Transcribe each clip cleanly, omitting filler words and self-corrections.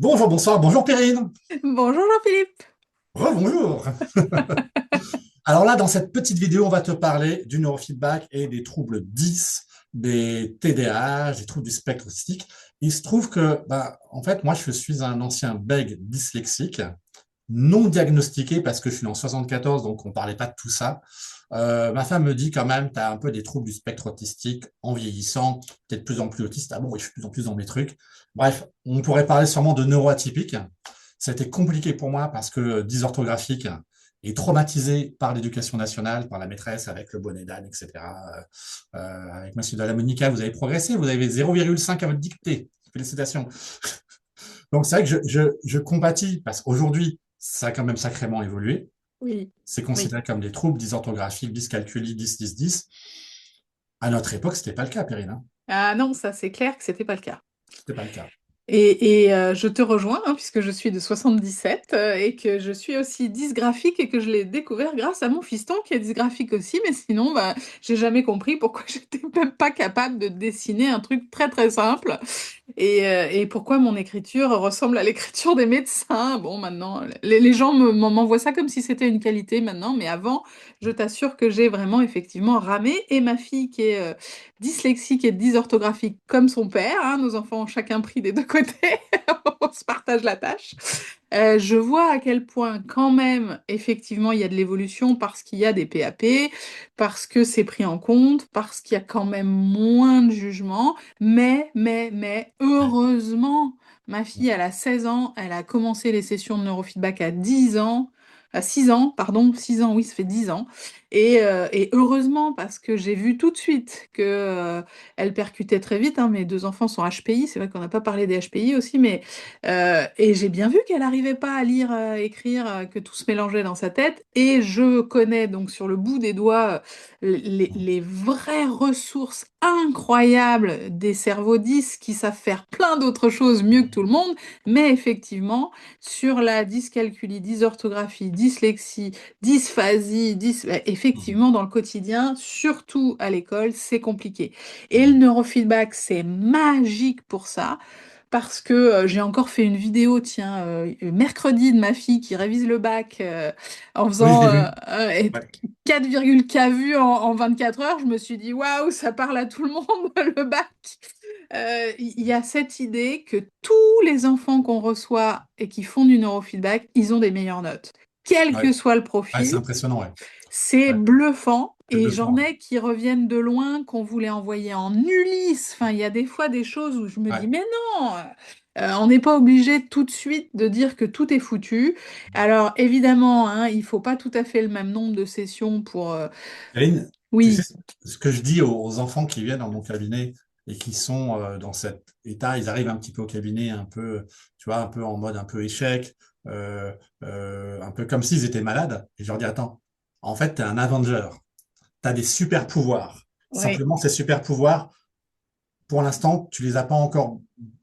Bonjour, bonsoir, bonjour Perrine. Bonjour Jean-Philippe. Rebonjour. Alors là, dans cette petite vidéo, on va te parler du neurofeedback et des troubles 10, des TDAH, des troubles du spectre autistique. Il se trouve que, en fait, moi, je suis un ancien bègue dyslexique, non diagnostiqué parce que je suis né en 74, donc on parlait pas de tout ça. Ma femme me dit quand même, tu as un peu des troubles du spectre autistique en vieillissant, peut-être de plus en plus autiste. Ah bon, oui, je suis de plus en plus dans mes trucs. Bref, on pourrait parler sûrement de neuroatypique. C'était compliqué pour moi parce que dysorthographique et traumatisé par l'éducation nationale, par la maîtresse avec le bonnet d'âne, etc. Avec Monsieur de la Monica, vous avez progressé, vous avez 0,5 à votre dictée. Félicitations. Donc c'est vrai que je compatis parce qu'aujourd'hui, ça a quand même sacrément évolué. Oui, C'est oui. considéré comme des troubles dysorthographiques, dyscalculie, 10-10-10. À notre époque, c'était pas le cas, Perrine, hein. Ah non, ça c'est clair que c'était pas le cas. C'était pas le cas. Je te rejoins, hein, puisque je suis de 77 et que je suis aussi dysgraphique et que je l'ai découvert grâce à mon fiston qui est dysgraphique aussi, mais sinon, j'ai jamais compris pourquoi j'étais même pas capable de dessiner un truc très très simple et pourquoi mon écriture ressemble à l'écriture des médecins. Bon, maintenant, les gens m'envoient ça comme si c'était une qualité maintenant, mais avant, je t'assure que j'ai vraiment effectivement ramé et ma fille qui est dyslexique et dysorthographique comme son père, hein, nos enfants ont chacun pris des deux côtés, on se partage la tâche. Je vois à quel point quand même, effectivement, il y a de l'évolution parce qu'il y a des PAP, parce que c'est pris en compte, parce qu'il y a quand même moins de jugement, mais, heureusement, ma fille, elle a 16 ans, elle a commencé les sessions de neurofeedback à 10 ans, à 6 ans, pardon, 6 ans, oui, ça fait 10 ans. Et heureusement, parce que j'ai vu tout de suite que elle percutait très vite, hein, mes deux enfants sont HPI, c'est vrai qu'on n'a pas parlé des HPI aussi, mais et j'ai bien vu qu'elle n'arrivait pas à lire, écrire, que tout se mélangeait dans sa tête. Et je connais donc sur le bout des doigts les vraies ressources incroyables des cerveaux 10 qui savent faire plein d'autres choses mieux que tout le monde. Mais effectivement, sur la dyscalculie, dysorthographie, dyslexie, dysphasie, effectivement, dans le quotidien, surtout à l'école, c'est compliqué. Et le neurofeedback, c'est magique pour ça. Parce que j'ai encore fait une vidéo, tiens, mercredi de ma fille qui révise le bac en Oui, je faisant l'ai vu. et Ouais. 4,K vues en 24 heures. Je me suis dit, waouh, ça parle à tout le monde, le bac. Il y a cette idée que tous les enfants qu'on reçoit et qui font du neurofeedback, ils ont des meilleures notes. Quel Ouais. que soit le Ouais, c'est profil, impressionnant, ouais. c'est Ouais. bluffant. C'est Et bluffant, j'en ouais. ai qui reviennent de loin, qu'on voulait envoyer en Ulysse. Enfin, il y a des fois des choses où je me dis, Ouais. mais non, on n'est pas obligé tout de suite de dire que tout est foutu. Alors, évidemment, hein, il faut pas tout à fait le même nombre de sessions pour... Aline, tu sais Oui, ce que je dis aux enfants qui viennent dans mon cabinet et qui sont dans cet état, ils arrivent un petit peu au cabinet un peu, tu vois, un peu en mode un peu échec, euh, un peu comme s'ils étaient malades. Et je leur dis, attends, en fait, tu es un Avenger, tu as des super pouvoirs. oui, Simplement, ces super pouvoirs, pour l'instant, tu les as pas encore,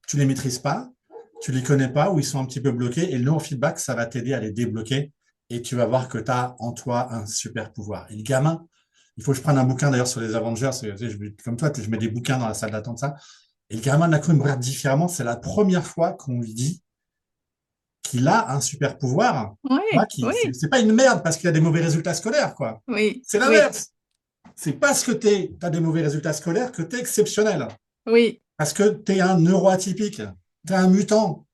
tu les maîtrises pas, tu les connais pas ou ils sont un petit peu bloqués. Et le neurofeedback, ça va t'aider à les débloquer et tu vas voir que tu as en toi un super pouvoir. Et le gamin, il faut que je prenne un bouquin d'ailleurs sur les Avengers. Comme toi, je mets des bouquins dans la salle d'attente, ça. Et le gamin d'un coup, il me regarde différemment. C'est la première fois qu'on lui dit qu'il a un super pouvoir. Tu vois, oui, oui, c'est pas une merde parce qu'il a des mauvais résultats scolaires, quoi. oui, C'est oui, l'inverse. C'est parce que tu as des mauvais résultats scolaires que tu es exceptionnel. oui. Parce que tu es un neuroatypique. Tu es un mutant.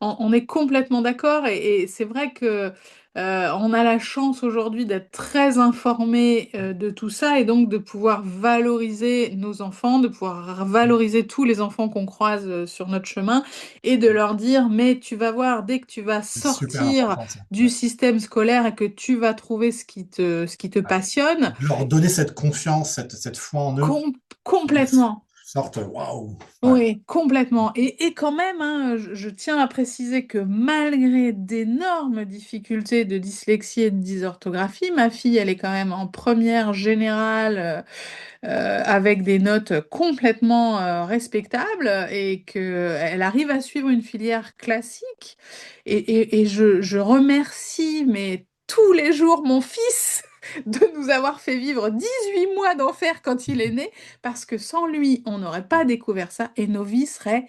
On est complètement d'accord et c'est vrai que on a la chance aujourd'hui d'être très informé de tout ça et donc de pouvoir valoriser nos enfants, de pouvoir valoriser tous les enfants qu'on croise sur notre chemin et de leur dire mais tu vas voir dès que tu vas C'est super sortir important, ça. du Ouais. système scolaire et que tu vas trouver ce qui te Ouais. passionne, De leur donner cette confiance, cette foi en eux, pour qu'ils complètement. sortent, waouh. Ouais. Oui, complètement. Et quand même, hein, je tiens à préciser que malgré d'énormes difficultés de dyslexie et de dysorthographie, ma fille, elle est quand même en première générale avec des notes complètement respectables et qu'elle arrive à suivre une filière classique. Et je remercie, mais tous les jours, mon fils de nous avoir fait vivre 18 mois d'enfer quand il est né, parce que sans lui, on n'aurait pas découvert ça et nos vies seraient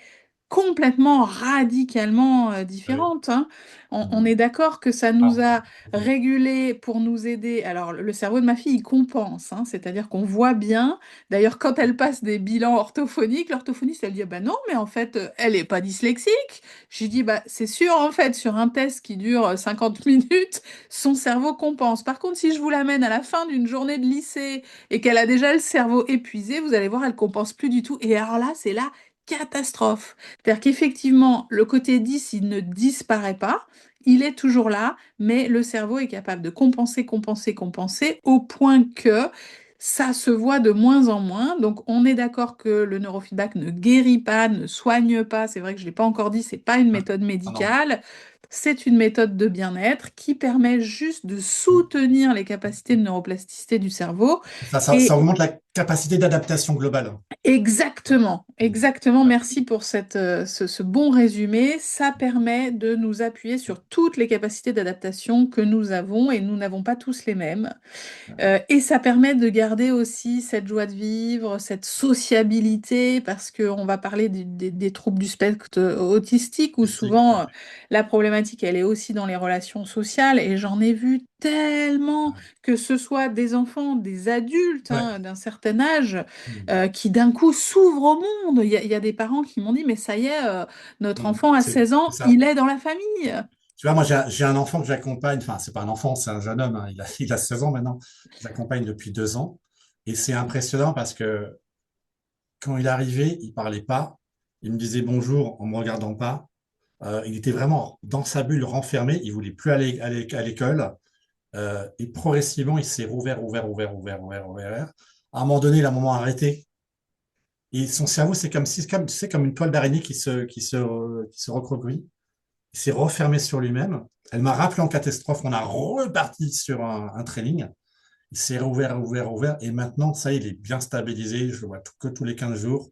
complètement, radicalement Oui. différentes, hein. On Mm. est d'accord que ça Ah, nous a oui. régulé pour nous aider. Alors, le cerveau de ma fille, il compense, hein, c'est-à-dire qu'on voit bien. D'ailleurs, quand elle passe des bilans orthophoniques, l'orthophoniste, elle dit, ah bah non, mais en fait, elle n'est pas dyslexique. J'ai dit, bah c'est sûr, en fait, sur un test qui dure 50 minutes, son cerveau compense. Par contre, si je vous l'amène à la fin d'une journée de lycée et qu'elle a déjà le cerveau épuisé, vous allez voir, elle compense plus du tout. Et alors là, c'est la catastrophe. C'est-à-dire qu'effectivement, le côté 10, il ne disparaît pas, il est toujours là, mais le cerveau est capable de compenser, compenser, compenser, au point que ça se voit de moins en moins. Donc, on est d'accord que le neurofeedback ne guérit pas, ne soigne pas. C'est vrai que je ne l'ai pas encore dit, c'est pas une Ah, méthode ah non. médicale. C'est une méthode de bien-être qui permet juste de soutenir les capacités de neuroplasticité du cerveau. Ça Et augmente la capacité d'adaptation globale. exactement, Mm. exactement. Ouais. Merci pour ce bon résumé. Ça permet de nous appuyer sur toutes les capacités d'adaptation que nous avons et nous n'avons pas tous les mêmes. Et ça permet de garder aussi cette joie de vivre, cette sociabilité, parce qu'on va parler des troubles du spectre autistique, où Mystique, souvent ouais. la problématique, elle est aussi dans les relations sociales. Et j'en ai vu tellement, que ce soit des enfants, des adultes Ouais. hein, d'un certain âge, Mm. qui d'un coup s'ouvrent au monde. Il y a des parents qui m'ont dit, mais ça y est, notre Mm. enfant à 16 C'est ans, ça. il est dans la famille. Tu vois, moi, j'ai un enfant que j'accompagne. Enfin, c'est pas un enfant, c'est un jeune homme, hein. Il a 16 ans maintenant. J'accompagne depuis 2 ans. Et c'est impressionnant parce que quand il est arrivé, il parlait pas. Il me disait bonjour en me regardant pas. Il était vraiment dans sa bulle, renfermé. Il voulait plus aller à l'école. Et progressivement, il s'est rouvert. À un moment donné, il a un moment arrêté. Et son cerveau, c'est comme si, comme, tu sais, comme une toile d'araignée qui se recroqueville. Il s'est refermé sur lui-même. Elle m'a rappelé en catastrophe. On a reparti sur un training. Il s'est rouvert. Et maintenant, ça y est, il est bien stabilisé. Je le vois que tous les 15 jours.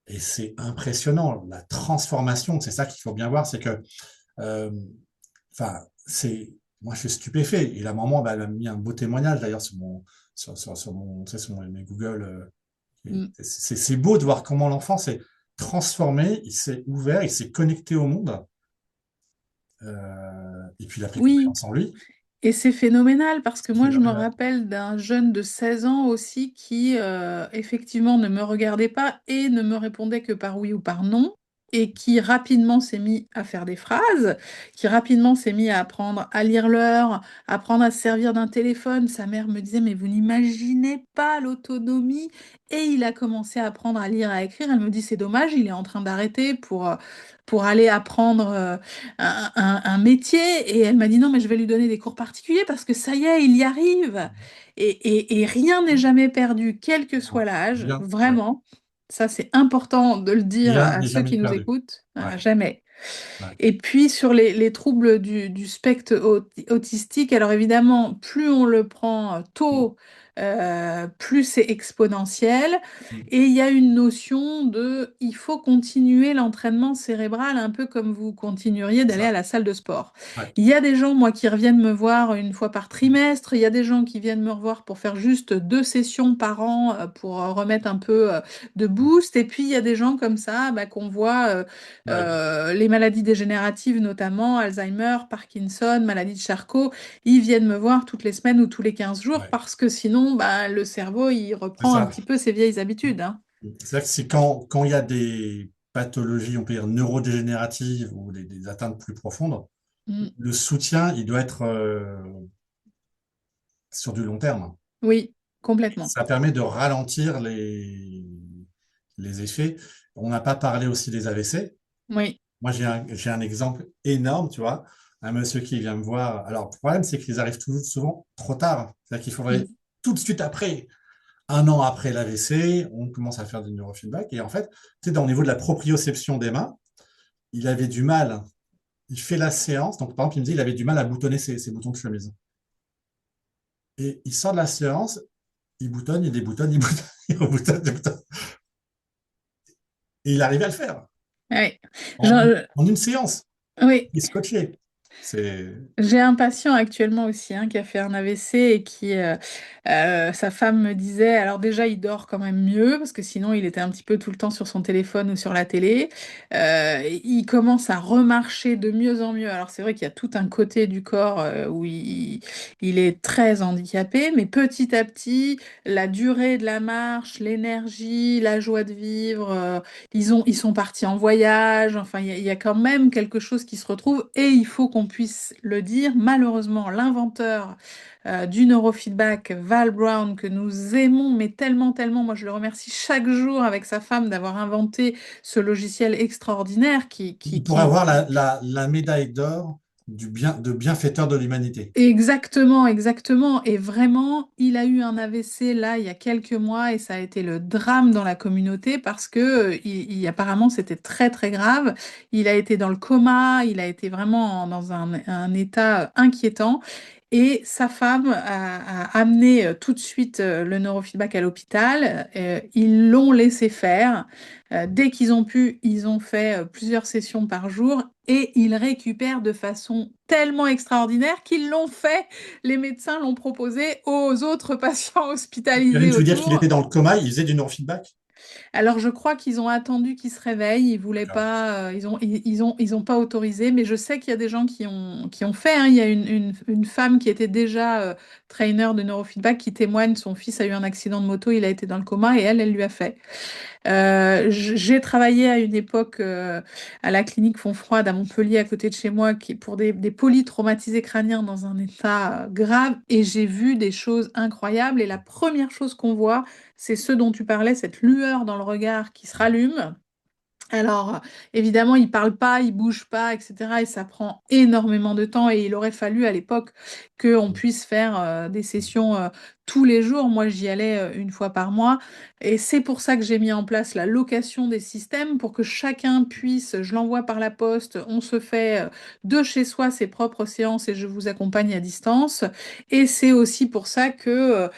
Et c'est impressionnant. La transformation, c'est ça qu'il faut bien voir. C'est que, euh, enfin, moi, je suis stupéfait. Et la maman, bah, elle m'a mis un beau témoignage d'ailleurs sur mon, tu sais, sur mes Google. Mm. C'est beau de voir comment l'enfant s'est transformé, il s'est ouvert, il s'est connecté au monde. Et puis il a pris Oui. confiance en lui. Et c'est phénoménal parce que C'est moi, je me phénoménal. rappelle d'un jeune de 16 ans aussi qui, effectivement, ne me regardait pas et ne me répondait que par oui ou par non, et qui rapidement s'est mis à faire des phrases, qui rapidement s'est mis à apprendre à lire l'heure, à apprendre à se servir d'un téléphone. Sa mère me disait, mais vous n'imaginez pas l'autonomie. Et il a commencé à apprendre à lire, à écrire. Elle me dit, c'est dommage, il est en train d'arrêter pour aller apprendre. Un métier et elle m'a dit non mais je vais lui donner des cours particuliers parce que ça y est, il y arrive. Et rien n'est jamais perdu, quel que soit Non, l'âge, rien, ouais. vraiment. Ça, c'est important de le dire Rien à n'est ceux jamais qui nous perdu. écoutent. Ouais, Jamais. ouais. Et puis sur les troubles du spectre autistique, alors évidemment, plus on le prend Mm, tôt, plus c'est exponentiel. mm. Et il y a une notion de, il faut continuer l'entraînement cérébral un peu comme vous continueriez C'est d'aller à ça. la salle de sport. Ouais. Il y a des gens, moi, qui reviennent me voir une fois par trimestre. Il y a des gens qui viennent me revoir pour faire juste 2 sessions par an pour remettre un peu de boost. Et puis il y a des gens comme ça bah, qu'on voit. Ouais. Les maladies dégénératives notamment, Alzheimer, Parkinson, maladie de Charcot, ils viennent me voir toutes les semaines ou tous les 15 jours Ouais. parce que sinon, bah, le cerveau, il C'est reprend un ça. petit peu ses vieilles habitudes, hein. C'est-à-dire que c'est quand il y a des pathologies, on peut dire neurodégénératives ou des atteintes plus profondes, Mm. le soutien, il doit être sur du long terme. Oui, complètement. Ça permet de ralentir les effets. On n'a pas parlé aussi des AVC. Oui. Moi, j'ai un exemple énorme, tu vois. Un monsieur qui vient me voir. Alors, le problème, c'est qu'ils arrivent toujours souvent trop tard. C'est-à-dire qu'il faudrait Mm. tout de suite après, 1 an après l'AVC, on commence à faire du neurofeedback. Et en fait, tu sais, au niveau de la proprioception des mains, il avait du mal. Il fait la séance. Donc, par exemple, il me dit il avait du mal à boutonner ses boutons de chemise. Et il sort de la séance, il boutonne, il déboutonne, il boutonne, il reboutonne, il déboutonne. Et il arrivait à le faire Oui. en, Je- en une séance. oui. Il est scotché. C'est J'ai un patient actuellement aussi hein, qui a fait un AVC et sa femme me disait, alors déjà il dort quand même mieux parce que sinon il était un petit peu tout le temps sur son téléphone ou sur la télé. Il commence à remarcher de mieux en mieux. Alors c'est vrai qu'il y a tout un côté du corps où il est très handicapé, mais petit à petit, la durée de la marche, l'énergie, la joie de vivre, ils sont partis en voyage, enfin, il y a quand même quelque chose qui se retrouve et il faut qu'on puisse le dire. Malheureusement, l'inventeur du neurofeedback, Val Brown, que nous aimons, mais tellement, tellement, moi je le remercie chaque jour avec sa femme d'avoir inventé ce logiciel extraordinaire il pourrait avoir la médaille d'or de bienfaiteur de l'humanité. Exactement, exactement. Et vraiment, il a eu un AVC là il y a quelques mois et ça a été le drame dans la communauté parce que apparemment c'était très très grave. Il a été dans le coma, il a été vraiment dans un état inquiétant. Et sa femme a amené tout de suite le neurofeedback à l'hôpital. Ils l'ont laissé faire. Dès qu'ils ont pu, ils ont fait plusieurs sessions par jour et ils récupèrent de façon tellement extraordinaire qu'ils l'ont fait. Les médecins l'ont proposé aux autres patients Karine, hospitalisés tu veux dire qu'il autour. était dans le coma, il faisait du neurofeedback? Alors je crois qu'ils ont attendu qu'il se réveille, ils voulaient D'accord. pas, ils ont pas autorisé, mais je sais qu'il y a des gens qui ont fait, hein. Il y a une femme qui était déjà trainer de neurofeedback qui témoigne, son fils a eu un accident de moto, il a été dans le coma et elle lui a fait. J'ai travaillé à une époque à la clinique Fontfroide à Montpellier, à côté de chez moi, pour des polytraumatisés crâniens dans un état grave, et j'ai vu des choses incroyables. Et la première chose qu'on voit, c'est ce dont tu parlais, cette lueur dans le regard qui se rallume. Alors, évidemment, il parle pas, il bouge pas, etc. Et ça prend énormément de temps. Et il aurait fallu à l'époque qu'on puisse faire des sessions tous les jours. Moi, j'y allais une fois par mois. Et c'est pour ça que j'ai mis en place la location des systèmes pour que chacun puisse, je l'envoie par la poste, on se fait de chez soi ses propres séances et je vous accompagne à distance. Et c'est aussi pour ça que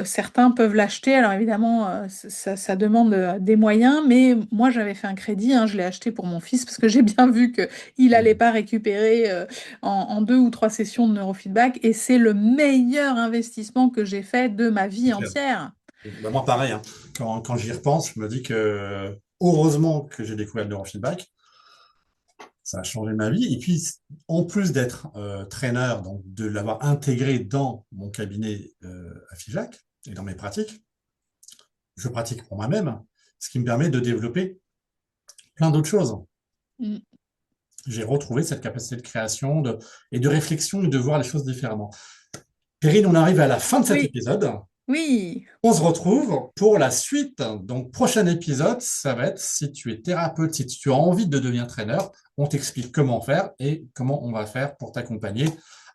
certains peuvent l'acheter. Alors évidemment, ça demande des moyens, mais moi j'avais fait un crédit, hein, je l'ai acheté pour mon fils parce que j'ai bien vu qu'il n'allait pas récupérer en 2 ou 3 sessions de neurofeedback et c'est le meilleur investissement que j'ai fait de ma C'est vie clair. entière. Ben, moi, pareil, hein. Quand j'y repense, je me dis que heureusement que j'ai découvert le neurofeedback, ça a changé ma vie. Et puis, en plus d'être trainer, donc de l'avoir intégré dans mon cabinet à Figeac et dans mes pratiques, je pratique pour moi-même, ce qui me permet de développer plein d'autres choses. Mm. J'ai retrouvé cette capacité de création et de réflexion et de voir les choses différemment. Perrine, on arrive à la fin de cet Oui, épisode. oui. On se retrouve pour la suite. Donc, prochain épisode, ça va être si tu es thérapeute, si tu as envie de devenir traîneur, on t'explique comment faire et comment on va faire pour t'accompagner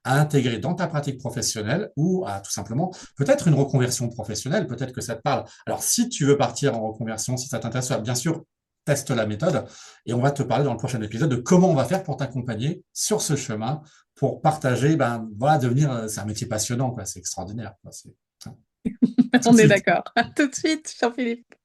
à intégrer dans ta pratique professionnelle ou à tout simplement peut-être une reconversion professionnelle, peut-être que ça te parle. Alors, si tu veux partir en reconversion, si ça t'intéresse, bien sûr, teste la méthode et on va te parler dans le prochain épisode de comment on va faire pour t'accompagner sur ce chemin pour partager, ben voilà, devenir, c'est un métier passionnant, quoi, c'est extraordinaire, quoi, à tout de On est suite. d'accord. À tout de suite, Jean-Philippe.